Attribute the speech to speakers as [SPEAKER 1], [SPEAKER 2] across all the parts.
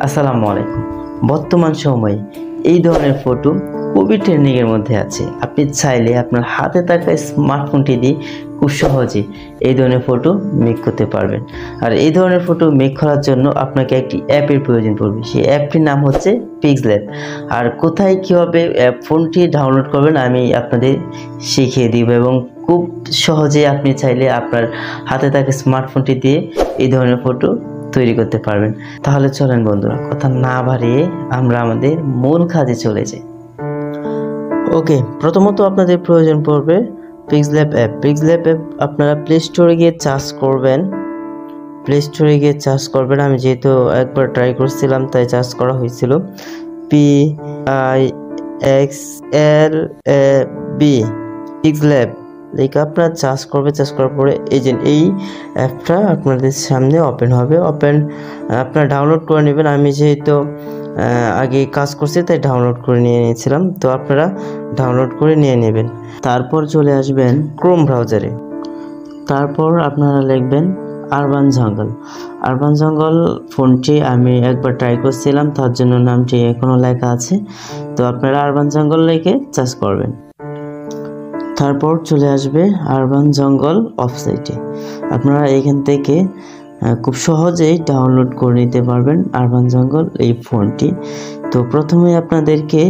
[SPEAKER 1] আসসালামু আলাইকুম। বর্তমান সময়ে এই ধরনের ফটো খুবই ট্রেন্ডিংয়ের মধ্যে আছে। আপনি চাইলে আপনার হাতে থাকা স্মার্টফোনটি দিয়ে খুব সহজে এই ধরনের ফটো মেক করতে পারবেন। আর এই ধরনের ফটো মেক করার জন্য আপনাকে একটি অ্যাপের প্রয়োজন পড়বে। সেই অ্যাপটির নাম হচ্ছে পিক্সল্যাব। আর কোথায় কীভাবে ফোনটি ডাউনলোড করবেন আমি আপনাদের শিখিয়ে দিব, এবং খুব সহজে আপনি চাইলে আপনার হাতে থাকা স্মার্টফোনটি দিয়ে এই ধরনের ফটো তৈরি করতে পারবেন। তাহলে চলেন বন্ধুরা, কথা না বাড়িয়ে আমরা আমাদের মূল কাজে চলে যাই। ওকে, প্রথমত আপনাদের প্রয়োজন পড়বে পিক্সল্যাব অ্যাপ। পিক্সল্যাব অ্যাপ আপনারা প্লে স্টোরে গিয়ে চার্জ করবেন। আমি যেহেতু একবার ট্রাই করছিলাম তাই চার্জ করা হয়েছিল। PIXLAB পিক্সল্যাব লিখে আপনারা চার্জ করার পরে এই অ্যাপটা আপনাদের সামনে ওপেন হবে। আপনারা ডাউনলোড করে নেবেন। আমি যেহেতু আগে কাজ করছি তাই ডাউনলোড করে নিয়ে নিয়েছিলাম, তো আপনারা ডাউনলোড করে নিয়ে নেবেন। তারপর চলে আসবেন ক্রোম ব্রাউজারে। তারপর আপনারা লিখবেন আরবান জঙ্গল ফোনটি আমি একবার ট্রাই করছিলাম, তার জন্য নামটি এখনও লেখা আছে। তো আপনারা আরবান জঙ্গল লিখে চার্জ করবেন। তারপর চলে আসবে আরবান জঙ্গল ওয়েবসাইটে। আপনারা এখান থেকে খুব সহজেই ডাউনলোড করে নিতে পারবেন আরবান জঙ্গল এই ফোনটি। তো প্রথমে আপনাদেরকে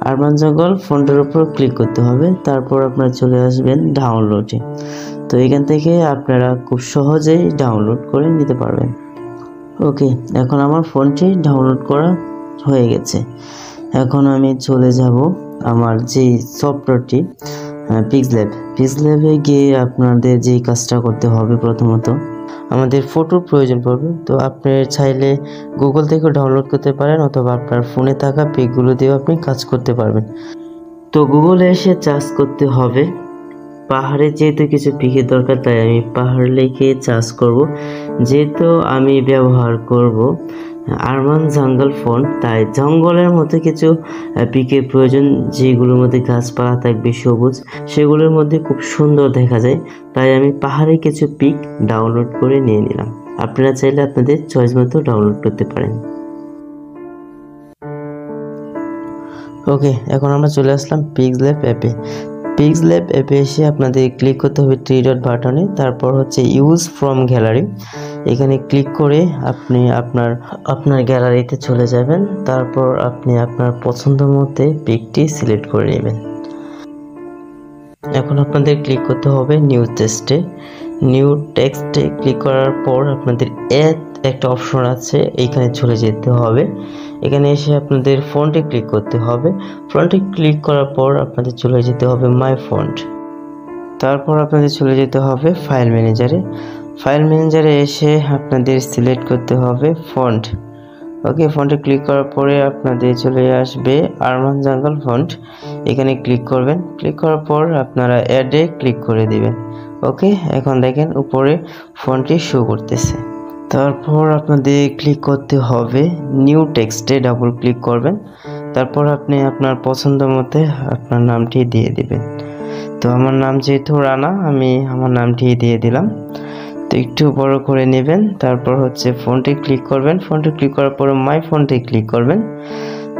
[SPEAKER 1] আরবান জঙ্গল ফোনটার উপর ক্লিক করতে হবে। তারপর আপনারা চলে আসবেন ডাউনলোডে। তো এখান থেকে আপনারা খুব সহজেই ডাউনলোড করে নিতে পারবেন। ওকে, এখন আমার ফোনটি ডাউনলোড করা হয়ে গেছে। এখন আমি চলে যাব আমার যে সফটওয়্যারটি পিক্সল্যাবে গিয়ে আপনাদের যে কাজটা করতে হবে, প্রথমত আমাদের ফটোর প্রয়োজন পড়বে। তো আপনি চাইলে গুগল থেকেও ডাউনলোড করতে পারেন, অথবা আপনার ফোনে থাকা পিকগুলো দিয়েও আপনি কাজ করতে পারবেন। তো গুগলে এসে চার্জ করতে হবে। পাহাড়ে যেহেতু কিছু পিকের দরকার, তাই আমি পাহাড় লিখে চার্জ করব। যেহেতু আমি ব্যবহার করব আরবান জঙ্গল ফোন, তাই জঙ্গলের মধ্যে কিছু পিকের প্রয়োজন, যেগুলোর মধ্যে গাছপালা থাকবে সবুজ, সেগুলোর মধ্যে খুব সুন্দর দেখা যায়। তাই আমি পাহাড়ে কিছু পিক ডাউনলোড করে নিয়ে নিলাম। আপনারা চাইলে আপনাদের চয়েস মতো ডাউনলোড করতে পারেন। ওকে, এখন আমরা চলে আসলাম পিক্সল্যাব অ্যাপে এসে আপনাদের ক্লিক করতে হবে 3 ডট বাটনে। তারপর হচ্ছে ইউজ ফ্রম গ্যালারি, এখানে ক্লিক করে আপনি আপনার গ্যালারিতে চলে যাবেন। তারপর আপনি আপনার পছন্দ মতো পিকটি সিলেক্ট করে নেবেন। এখন আপনাদের ক্লিক করতে হবে নিউ টেক্সটে ক্লিক করার পর আপনাদের একটা অপশন আছে, এইখানে চলে যেতে হবে। এখানে এসে আপনাদের ফন্টে ক্লিক করতে হবে। ফন্টে ক্লিক করার পর আপনাদের চলে যেতে হবে মাই ফন্ট। তারপর আপনাদের চলে যেতে হবে ফাইল ম্যানেজারে এসে আপনাদের সিলেক্ট করতে হবে ফন্ট। ওকে, ফন্টে ক্লিক করার পরে আপনাদের চলে আসবে আরবান জঙ্গল ফন্ট। এখানে ক্লিক করবেন। ক্লিক করার পর আপনারা অ্যাডে ক্লিক করে দিবেন। ওকে, এখন দেখেন উপরে ফন্টটি শো করতেছে। তারপর আপনাদের ক্লিক করতে হবে নিউ টেক্সটে ডাবল ক্লিক করবেন। তারপর আপনি আপনার পছন্দ মতো আপনার নামটি দিয়ে দিবেন। তো আমার নাম যেহেতু রানা, আমি আমার নামটি দিয়ে দিলাম। তো একটু বড় করে নেবেন। তারপর হচ্ছে ফন্টে ক্লিক করবেন। ফন্টে ক্লিক করার পরে মাই ফন্টে ক্লিক করবেন।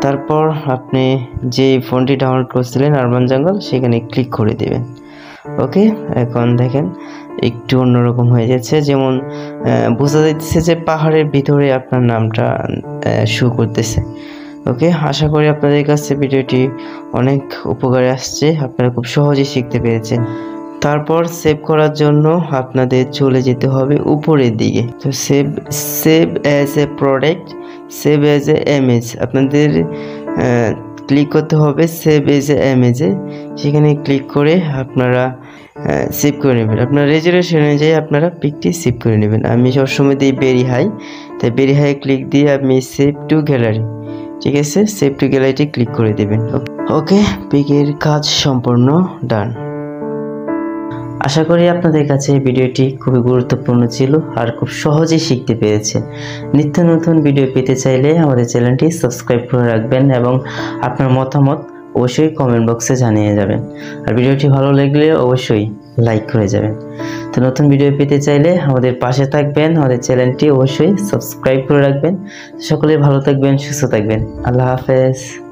[SPEAKER 1] তারপর আপনি যে ফোনটি ডাউনলোড করছিলেন আরবান জঙ্গল, সেখানে ক্লিক করে দেবেন। ওকে, এখন দেখেন একটু অন্যরকম হয়ে যাচ্ছে, যেমন বোঝা যাচ্ছে যে পাহাড়ের ভিতরে আপনার নামটা শো করতেছে। ওকে, আশা করি আপনাদের কাছে ভিডিওটি অনেক উপকারে আসছে, আপনারা খুব সহজেই শিখতে পেরেছেন। তারপর সেভ করার জন্য আপনাদের চলে যেতে হবে উপরের দিকে। তো save as a product, save as a image, আপনাদের ক্লিক করতে হবে সেভ অ্যাজ এ ইমেজে। সেখানে ক্লিক করে আপনারা সেভ করে নেবেন। আপনার রেজুলেশন অনুযায়ী আপনারা পিকটি সেভ করে নেবেন। আমি সবসময় দিই ভেরি হাই, তাই ভেরি হাই ক্লিক দিয়ে আপনি সেভ টু গ্যালারি, ঠিক আছে, সেভ টু গ্যালারিটি ক্লিক করে দেবেন। ওকে, পিকের কাজ সম্পূর্ণ ডান। আশা করি আপনাদের কাছে এই ভিডিওটি খুবই গুরুত্বপূর্ণ ছিল আর খুব সহজেই শিখতে পেরেছেন। নিত্য নতুন ভিডিও পেতে চাইলে আমাদের চ্যানেলটি সাবস্ক্রাইব করে রাখবেন, এবং আপনার মতামত অবশ্যই কমেন্ট বক্সে জানিয়ে যাবেন। আর ভিডিওটি ভালো লাগলে অবশ্যই লাইক করে যাবেন। তো নতুন ভিডিও পেতে চাইলে আমাদের পাশে থাকবেন, আমাদের চ্যানেলটি অবশ্যই সাবস্ক্রাইব করে রাখবেন। সকলে ভালো থাকবেন, সুস্থ থাকবেন। আল্লাহ হাফেজ।